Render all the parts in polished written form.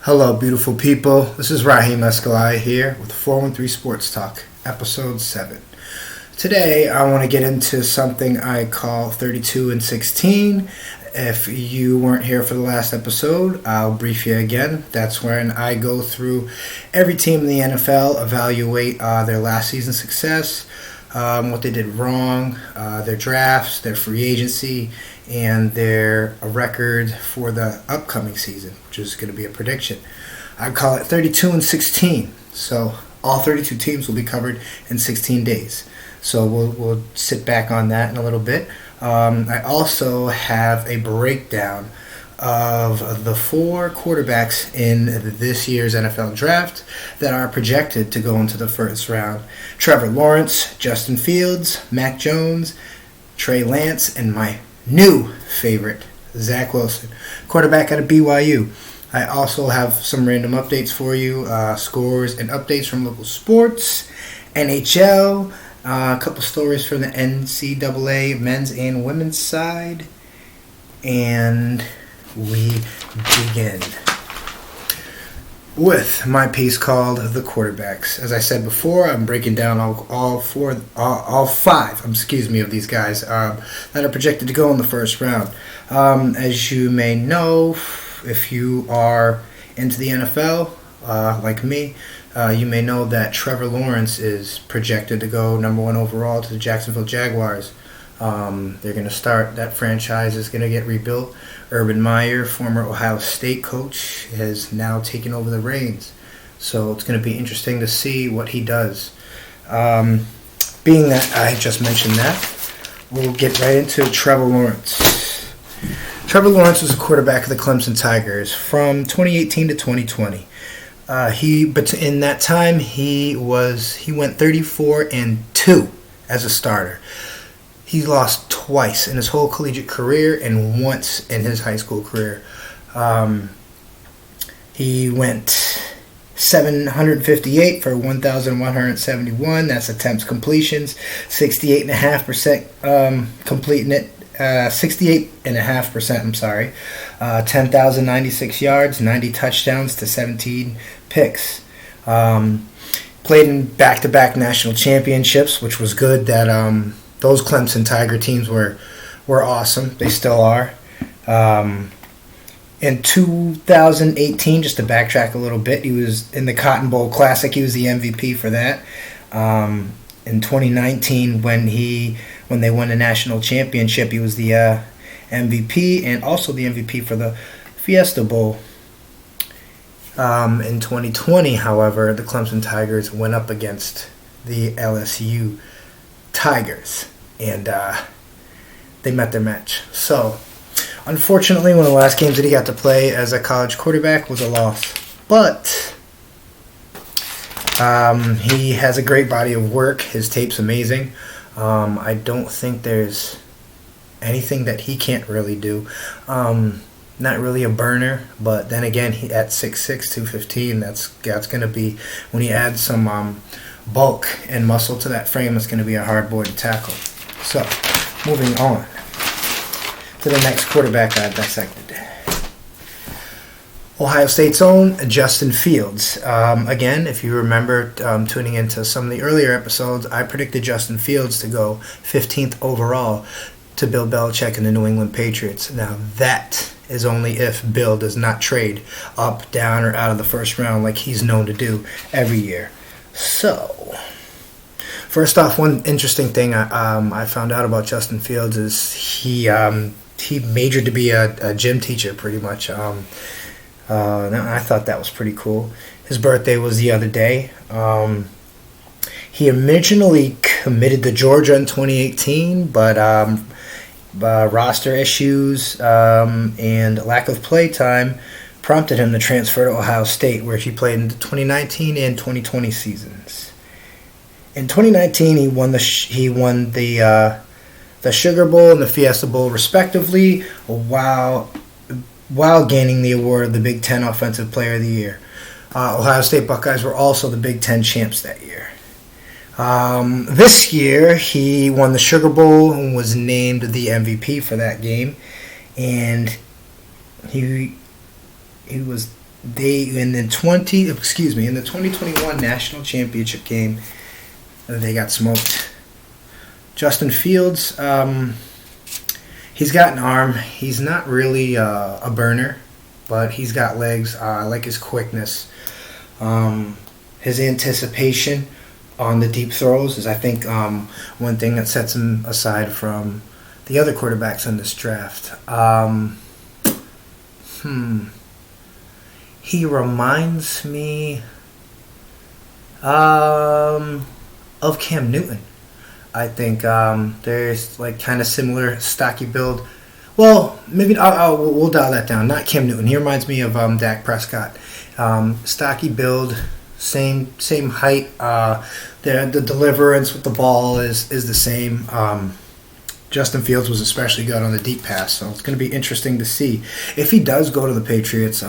Hello, beautiful people. This is Raheem Escalaya here with 413 Sports Talk, Episode 7. Today, I want to get into something I call 32 and 16. If you weren't here for the last episode, I'll brief you again. That's when I go through every team in the NFL, evaluate their last season success, what they did wrong, their drafts, their free agency, and their record for the upcoming season, which is going to be a prediction. I call it 32 and 16. So all 32 teams will be covered in 16 days. So we'll sit back on that in a little bit. I also have a breakdown of the 4 quarterbacks in this year's NFL draft that are projected to go into the first round. Trevor Lawrence, Justin Fields, Mac Jones, Trey Lance, and my new favorite, Zach Wilson, quarterback out of BYU. I also have some random updates for you, scores and updates from local sports, NHL, a couple stories from the NCAA men's and women's side, and we begin with my piece called The Quarterbacks. As I said before, I'm breaking down all five of these guys that are projected to go in the first round. As you may know, if you are into the NFL, like me, you may know that Trevor Lawrence is projected to go number 1 overall to the Jacksonville Jaguars. They're going to start, that franchise is going to get rebuilt. Urban Meyer, former Ohio State coach, has now taken over the reins. So it's going to be interesting to see what he does. Being that I just mentioned that, we'll get right into Trevor Lawrence. Trevor Lawrence was a quarterback of the Clemson Tigers from 2018 to 2020. But in that time, he went 34-2 as a starter. He lost twice in his whole collegiate career and once in his high school career. He went 758 for 1,171. That's attempts completions, 68.5% completing it. 68.5%, I'm sorry. 10,096 yards, 90 touchdowns to 17 picks. Played in back-to-back national championships, which was good. That those Clemson Tiger teams were awesome. They still are. In 2018, just to backtrack a little bit, he was in the Cotton Bowl Classic. He was the MVP for that. In 2019, when they won the national championship, he was the MVP and also the MVP for the Fiesta Bowl. In 2020, however, the Clemson Tigers went up against the LSU Tigers, and they met their match. So, unfortunately, one of the last games that he got to play as a college quarterback was a loss. But he has a great body of work. His tape's amazing. I don't think there's anything that he can't really do. Not really a burner, but then again, he at 6'6", 215, that's going to be, when he adds some bulk and muscle to that frame, it's going to be a hard boy to tackle. So, moving on to the next quarterback I dissected. Ohio State's own Justin Fields. Again, if you remember tuning into some of the earlier episodes, I predicted Justin Fields to go 15th overall to Bill Belichick and the New England Patriots. Now, that is only if Bill does not trade up, down, or out of the first round like he's known to do every year. So, first off, one interesting thing I found out about Justin Fields is he majored to be a gym teacher, pretty much. I thought that was pretty cool. His birthday was the other day. He originally committed to Georgia in 2018, but roster issues and lack of play time prompted him to transfer to Ohio State, where he played in the 2019 and 2020 seasons. In 2019, he won the Sugar Bowl and the Fiesta Bowl, respectively, while gaining the award of the Big Ten Offensive Player of the Year. Ohio State Buckeyes were also the Big Ten champs that year. This year, he won the Sugar Bowl and was named the MVP for that game. And he was They in the 2021 national championship game, they got smoked. Justin Fields, he's got an arm. He's not really a burner, but he's got legs. I like his quickness. His anticipation on the deep throws is, I think, one thing that sets him aside from the other quarterbacks in this draft. He reminds me of Cam Newton. I think there's like kind of similar stocky build. Well, maybe we'll dial that down. Not Cam Newton. He reminds me of Dak Prescott. Stocky build, same height. The deliverance with the ball is the same. Justin Fields was especially good on the deep pass, so it's going to be interesting to see if he does go to the Patriots.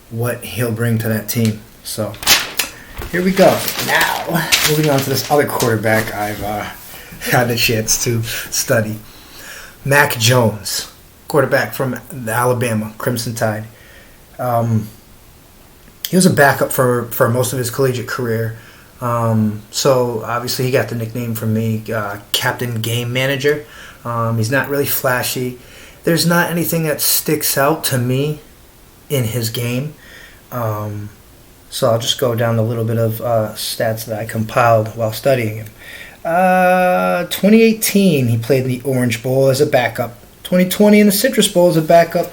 What he'll bring to that team. So here we go. Now, moving on to this other quarterback I've had the chance to study. Mac Jones, quarterback from the Alabama Crimson Tide. He was a backup for most of his collegiate career. So obviously he got the nickname from me, Captain Game Manager. He's not really flashy. There's not anything that sticks out to me in his game. So I'll just go down a little bit of stats that I compiled while studying him. 2018, he played in the Orange Bowl as a backup. 2020 in the Citrus Bowl as a backup.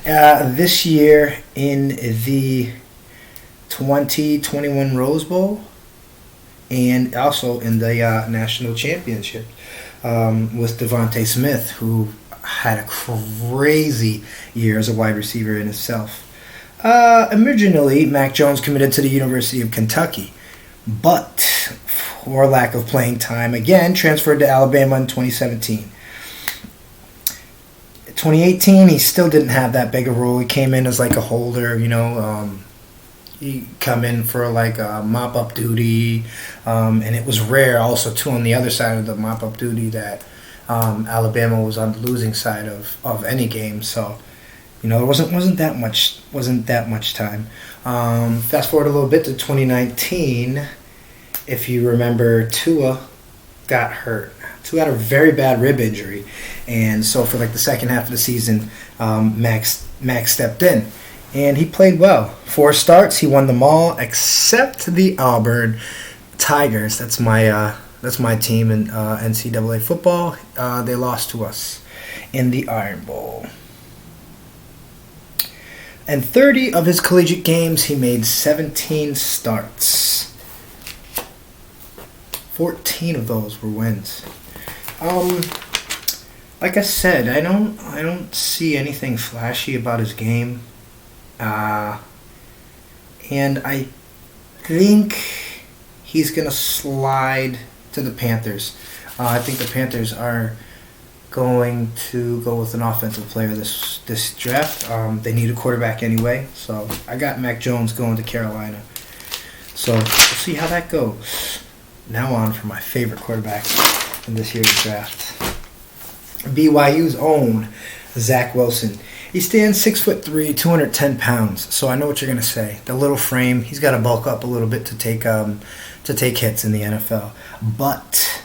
This year in the 2021 Rose Bowl. And also in the national championship with Devontae Smith, who had a crazy year as a wide receiver in itself. Originally, Mac Jones committed to the University of Kentucky, but for lack of playing time, again, transferred to Alabama in 2017. 2018, he still didn't have that big a role. He came in as like a holder, he come in for like a mop-up duty, and it was rare also, too, on the other side of the mop-up duty that Alabama was on the losing side of any game, so... it wasn't that much time. Fast forward a little bit to 2019. If you remember, Tua got hurt. Tua had a very bad rib injury, and so for like the second half of the season, Max stepped in, and he played well. 4 starts, he won them all except the Auburn Tigers. That's my team in NCAA football. They lost to us in the Iron Bowl. And 30 of his collegiate games, he made 17 starts. 14 of those were wins. Like I said, I don't see anything flashy about his game. And I think he's going to slide to the Panthers. I think the Panthers are going to go with an offensive player this draft. They need a quarterback anyway, so I got Mac Jones going to Carolina. So we'll see how that goes. Now on for my favorite quarterback in this year's draft. BYU's own Zach Wilson. He stands 6'3", 210 pounds. So I know what you're gonna say. The little frame, he's got to bulk up a little bit to take hits in the NFL. But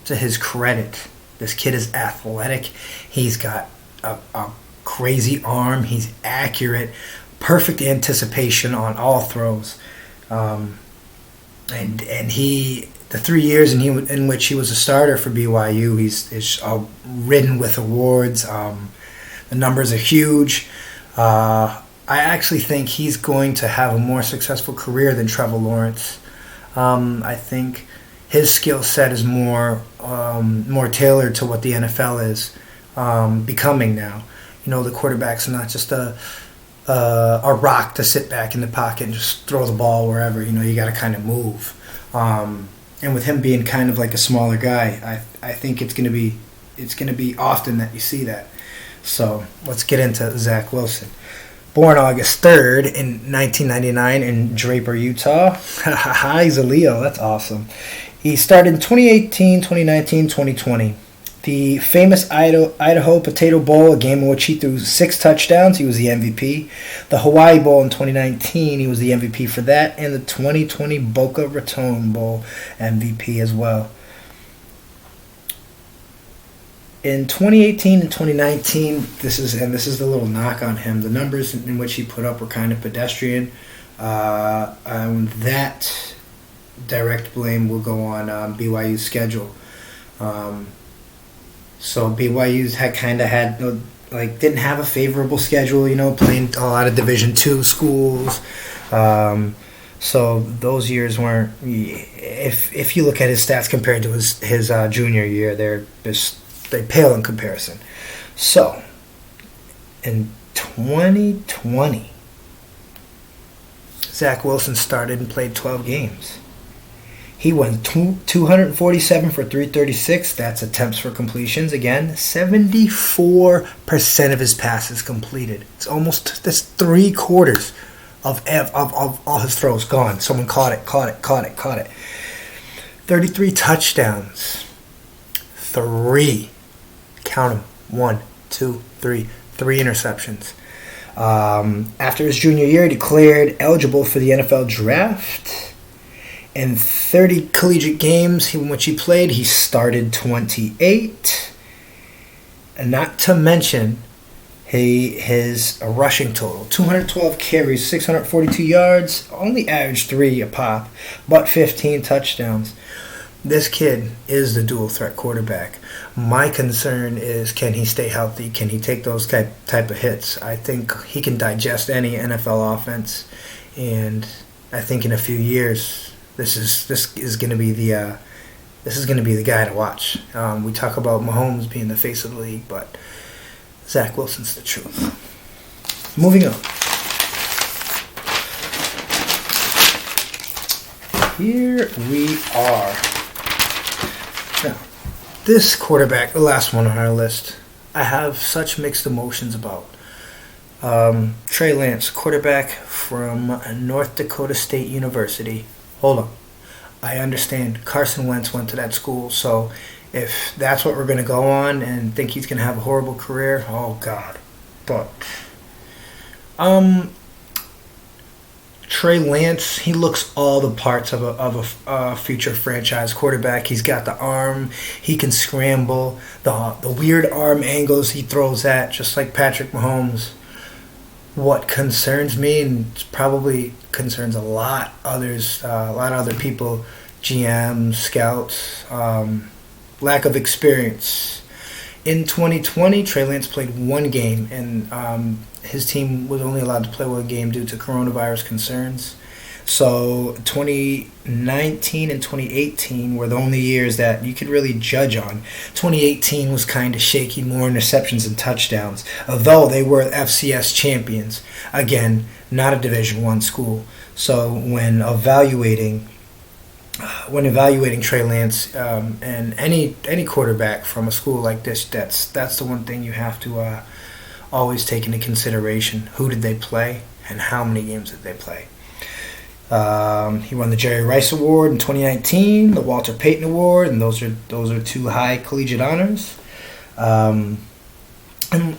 to his credit, this kid is athletic. He's got a crazy arm. He's accurate. Perfect anticipation on all throws. And he, the 3 years in which he was a starter for BYU, he's ridden with awards. The numbers are huge. I actually think he's going to have a more successful career than Trevor Lawrence. I think his skill set is more tailored to what the NFL is becoming now. The quarterback's not just a rock to sit back in the pocket and just throw the ball wherever. You got to kind of move. And with him being kind of like a smaller guy, I think it's going to be often that you see that. So let's get into Zach Wilson. Born August 3rd in 1999 in Draper, Utah. He's a Leo. That's awesome. He started in 2018, 2019, 2020. The famous Idaho Potato Bowl, a game in which he threw 6 touchdowns, he was the MVP. The Hawaii Bowl in 2019, he was the MVP for that. And the 2020 Boca Raton Bowl, MVP as well. In 2018 and 2019, this is the little knock on him. The numbers in which he put up were kind of pedestrian. That direct blame will go on BYU's schedule. So BYU's didn't have a favorable schedule, playing a lot of Division II schools. So those years weren't. If you look at his stats compared to his junior year, they pale in comparison. So in 2020, Zach Wilson started and played 12 games. He went 247 for 336. That's attempts for completions. Again, 74% of his passes completed. That's 3/4 of all his throws gone. Someone caught it. 33 touchdowns. 3. Count them. 1, 2, 3. 3 interceptions. After his junior year, he declared eligible for the NFL draft. In 30 collegiate games in which he played, he started 28. And not to mention his rushing total. 212 carries, 642 yards, only averaged 3 a pop, but 15 touchdowns. This kid is the dual threat quarterback. My concern is, can he stay healthy? Can he take those type of hits? I think he can digest any NFL offense, and I think in a few years, this is going to be the guy to watch. We talk about Mahomes being the face of the league, but Zach Wilson's the truth. Moving on. Here we are. Now, this quarterback, the last one on our list, I have such mixed emotions about. Trey Lance, quarterback from North Dakota State University. Hold on. I understand Carson Wentz went to that school, so if that's what we're going to go on and think he's going to have a horrible career, oh, God. But Trey Lance, he looks all the parts of a future franchise quarterback. He's got the arm. He can scramble. The weird arm angles he throws at, just like Patrick Mahomes. What concerns me, and probably concerns a lot of other people, GMs, scouts, lack of experience. In 2020, Trey Lance played 1 game, and his team was only allowed to play 1 game due to coronavirus concerns. So 2019 and 2018 were the only years that you could really judge on. 2018 was kind of shaky, more interceptions and touchdowns, although they were FCS champions. Again, not a Division I school. So when evaluating Trey Lance and any quarterback from a school like this, that's the one thing you have to always take into consideration. Who did they play and how many games did they play? He won the Jerry Rice Award in 2019, the Walter Payton Award, and those are 2 high collegiate honors. And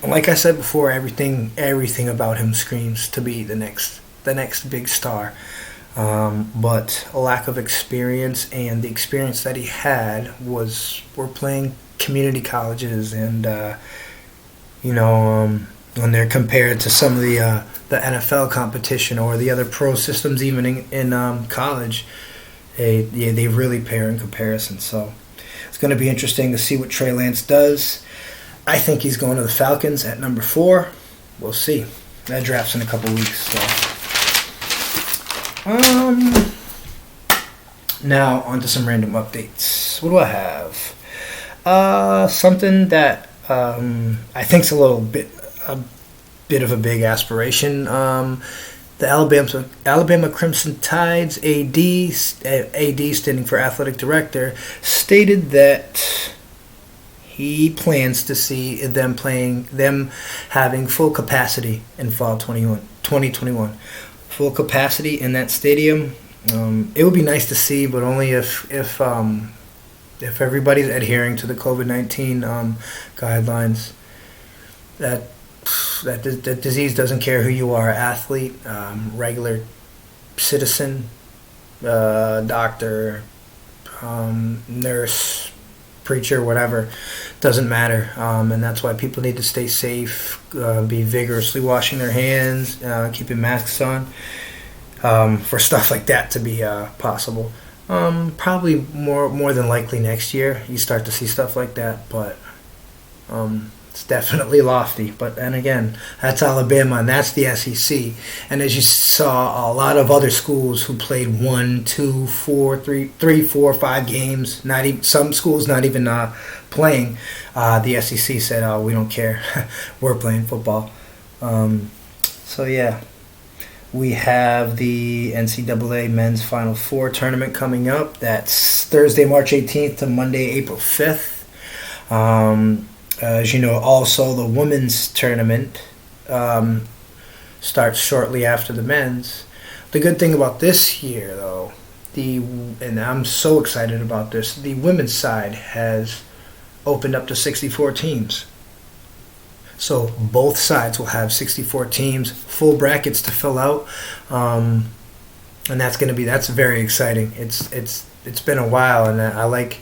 like I said before, everything about him screams to be the next big star. But a lack of experience, and the experience that he had were playing community colleges, and when they're compared to some of the NFL competition or the other pro systems, even in college, they really pair in comparison. So it's going to be interesting to see what Trey Lance does. I think he's going to the Falcons at number 4. We'll see. That draft's in a couple weeks. So. Now on to some random updates. What do I have? Something that I think's a bit of a big aspiration. The Alabama Crimson Tide's AD standing for athletic director, stated that he plans to see them having full capacity in fall 2021. Full capacity in that stadium. It would be nice to see, but only if if everybody's adhering to the COVID-19 guidelines, that disease doesn't care who you are, athlete, regular citizen, doctor, nurse, preacher, whatever, doesn't matter. And that's why people need to stay safe, be vigorously washing their hands, keeping masks on, for stuff like that to be possible. Probably more than likely next year you start to see stuff like that, but it's definitely lofty. But then again, that's Alabama and that's the SEC. And as you saw, a lot of other schools who played 1, 2, 4, 3, 4, 5 games. Not even some schools not even playing. The SEC said, "Oh, we don't care. We're playing football." So yeah, we have the NCAA Men's Final Four tournament coming up. That's Thursday, March 18th to Monday, April 5th. As you know, also the women's tournament starts shortly after the men's. The good thing about this year, though, and I'm so excited about this, the women's side has opened up to 64 teams. So both sides will have 64 teams, full brackets to fill out, and that's very exciting. It's been a while, and I like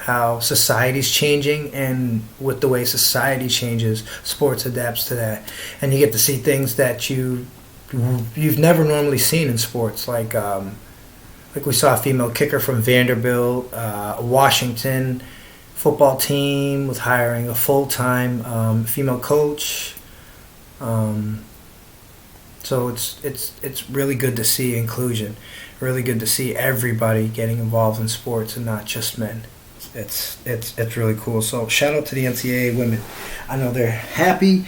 how society's changing, and with the way society changes, sports adapts to that, and you get to see things that you've never normally seen in sports, like we saw a female kicker from Vanderbilt, Washington football team with hiring a full-time female coach. So it's really good to see inclusion, really good to see everybody getting involved in sports and not just men. It's really cool. So shout out to the NCAA women. I know they're happy.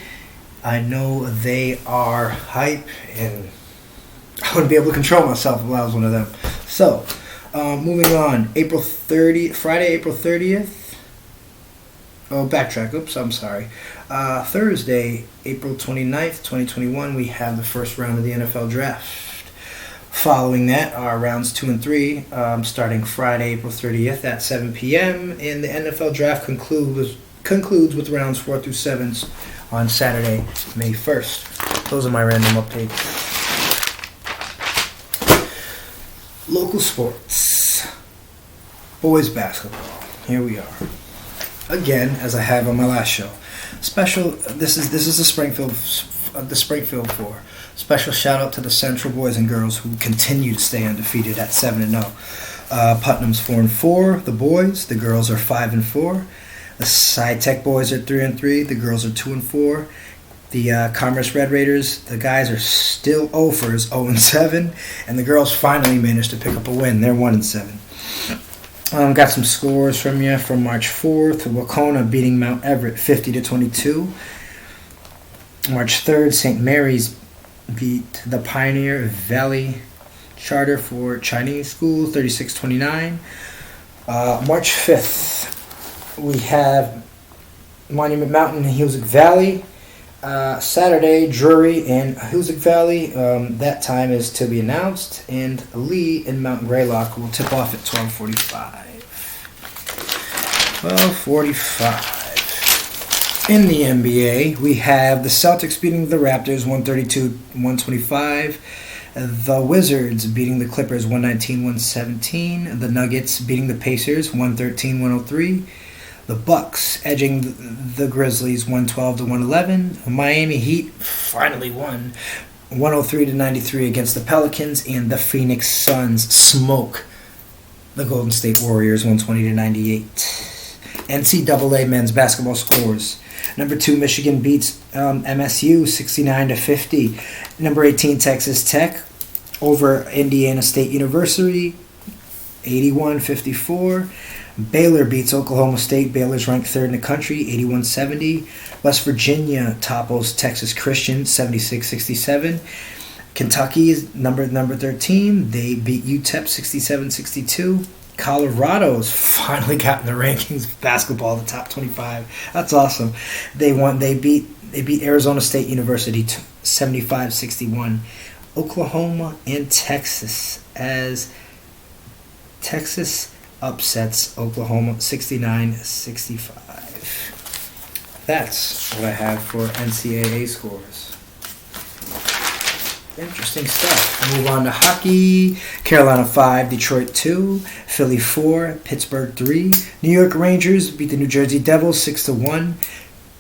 I know they are hype, and I wouldn't be able to control myself if I was one of them. So moving on, Friday, April 30th. Oh, backtrack. Oops, I'm sorry. Thursday, April 29th, 2021, we have the first round of the NFL Draft. Following that are rounds 2 and 3, starting Friday, April 30th at 7 p.m. And the NFL Draft concludes with rounds 4 through 7 on Saturday, May 1st. Those are my random updates. Local sports. Boys basketball. Here we are. Again, as I have on my last show. This is the Springfield 4. Special shout out to the Central boys and girls who continue to stay undefeated at 7-0. Putnam's 4-4. The boys, the girls are 5-4. The Sci Tech boys are 3-3. The girls are 2-4. The Commerce Red Raiders, the guys are still 0-7, and the girls finally managed to pick up a win. They're 1-7. Got some scores from you from March 4th. Wacona beating Mount Everett 50-22. March 3rd, St. Mary's beat the Pioneer Valley Charter for Chinese School 36-29. March 5th, we have Monument Mountain and Hoosick Valley. Saturday, Drury and Hoosick Valley. That time is to be announced. And Lee and Mount Greylock will tip off at 12:45. 12:45. In the NBA, we have the Celtics beating the Raptors 132-125. The Wizards beating the Clippers 119-117. The Nuggets beating the Pacers 113-103. The Bucks edging the Grizzlies 112-111. Miami Heat finally won 103-93 against the Pelicans, and the Phoenix Suns smoke the Golden State Warriors 120-98. NCAA men's basketball scores. Number 2 Michigan beats MSU 69-50. Number 18 Texas Tech over Indiana State University 81-54. Baylor beats Oklahoma State. Baylor's ranked 3rd in the country, 81-70. West Virginia topples Texas Christian, 76-67. Kentucky is number 13. They beat UTEP, 67-62. Colorado's finally got in the rankings of basketball, the top 25. That's awesome. They beat Arizona State University, 75-61. Oklahoma and Texas, as Texas upsets Oklahoma 69-65. That's what I have for NCAA scores. Interesting stuff. I move on to hockey. Carolina 5, Detroit 2, Philly 4, Pittsburgh 3. New York Rangers beat the New Jersey Devils 6-1.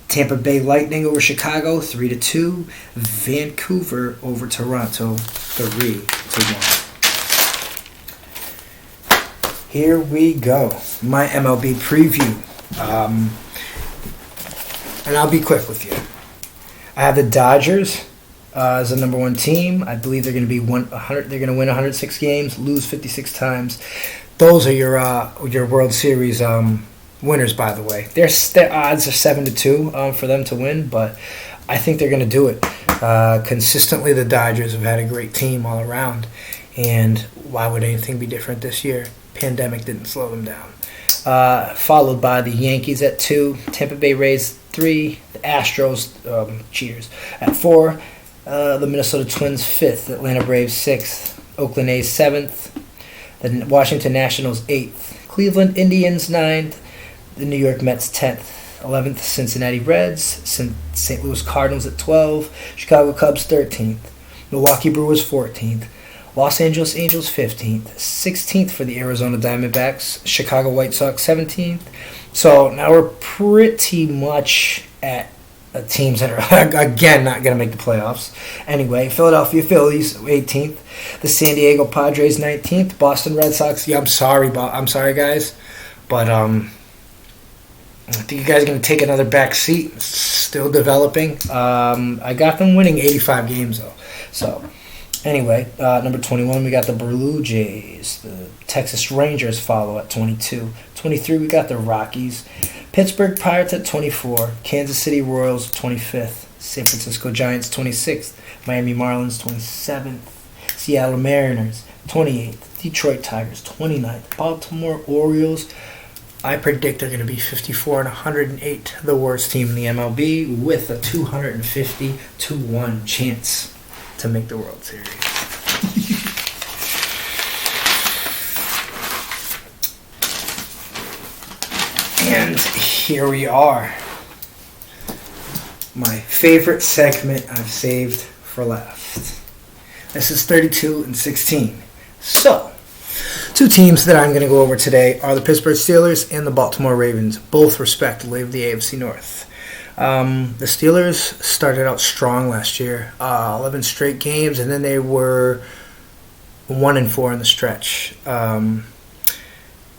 Tampa Bay Lightning over Chicago 3-2. Vancouver over Toronto 3-1. Here we go. My MLB preview. And I'll be quick with you. I have the Dodgers as the number one team. I believe they're going to be 100. They're going to win 106 games, lose 56 times. Those are your World Series winners, by the way. Their odds are 7-2 for them to win, but I think they're going to do it. Consistently, the Dodgers have had a great team all around, and why would anything be different this year? Pandemic didn't slow them down. Followed by the Yankees at 2, Tampa Bay Rays 3, the Astros, cheers, at 4, the Minnesota Twins 5th, Atlanta Braves 6th, Oakland A's 7th, the Washington Nationals 8th, Cleveland Indians 9th, the New York Mets 10th, 11th, Cincinnati Reds, St. Louis Cardinals at 12, Chicago Cubs 13th, Milwaukee Brewers 14th, Los Angeles Angels 15th, 16th for the Arizona Diamondbacks, Chicago White Sox 17th. So now we're pretty much at teams that are, again, not going to make the playoffs. Anyway, Philadelphia Phillies 18th, the San Diego Padres 19th, Boston Red Sox. Yeah, I'm sorry, guys, but I think you guys are going to take another back seat. It's still developing. I got them winning 85 games, though. So, anyway, number 21, we got the Blue Jays. The Texas Rangers follow at 22. 23, we got the Rockies. Pittsburgh Pirates at 24. Kansas City Royals 25th. San Francisco Giants 26th. Miami Marlins 27th. Seattle Mariners 28th. Detroit Tigers 29th. Baltimore Orioles, I predict they're going to be 54-108, the worst team in the MLB, with a 250-1 chance to make the World Series. And here we are. My favorite segment I've saved for last. This is 32-16. So, two teams that I'm going to go over today are the Pittsburgh Steelers and the Baltimore Ravens, both respectively of the AFC North. The Steelers started out strong last year, 11 straight games, and then they were 1-4 in the stretch.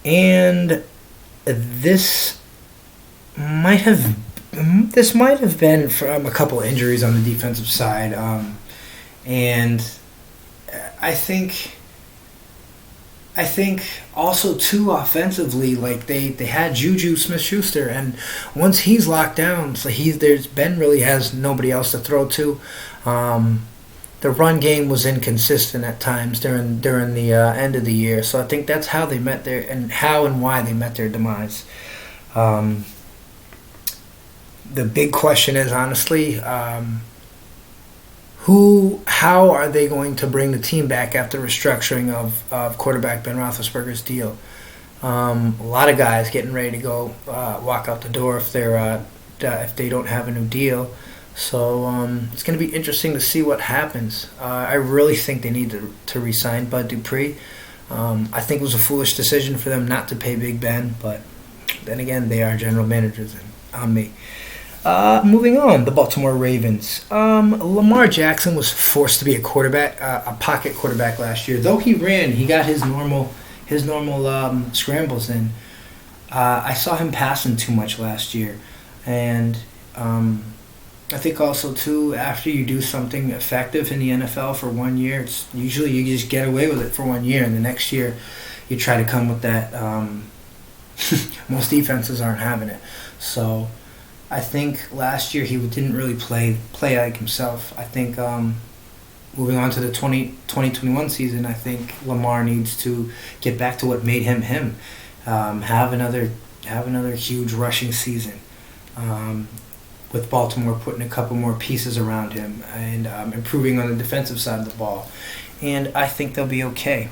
And this might have been from a couple of injuries on the defensive side, and I think also too offensively, like they had Juju Smith-Schuster, and once he's locked down, so has nobody else to throw to. The run game was inconsistent at times during the end of the year, so I think that's how they met why they met their demise. The big question is, honestly, how are they going to bring the team back after restructuring of quarterback Ben Roethlisberger's deal? A lot of guys getting ready to go walk out the door if they don't have a new deal. So it's going to be interesting to see what happens. I really think they need to re-sign Bud Dupree. I think it was a foolish decision for them not to pay Big Ben, but then again, they are general managers, and I'm me. Moving on, the Baltimore Ravens. Lamar Jackson was forced to be a pocket quarterback last year. Though he ran, he got his normal scrambles in. I saw him passing too much last year, and I think also too, after you do something effective in the NFL for 1 year, it's usually you just get away with it for 1 year, and the next year you try to come with that. Most defenses aren't having it, so I think last year he didn't really play like himself. I think moving on to the 2021 season, I think Lamar needs to get back to what made him him. Have another huge rushing season. With Baltimore putting a couple more pieces around him and improving on the defensive side of the ball. And I think they'll be okay.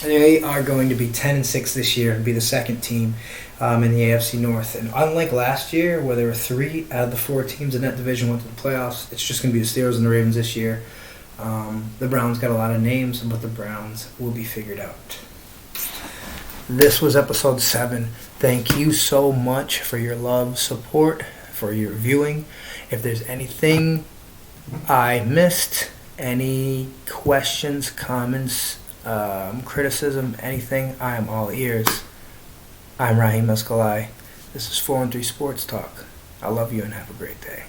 They are going to be 10-6 this year and be the second team in the AFC North. And unlike last year, where there were 3 out of the 4 teams in that division went to the playoffs, it's just going to be the Steelers and the Ravens this year. The Browns got a lot of names, but the Browns will be figured out. This was episode 7. Thank you so much for your love, support, for your viewing. If there's anything I missed, any questions, comments, criticism, anything, I am all ears. I'm Raheem Escalay. This is 413 Sports Talk. I love you and have a great day.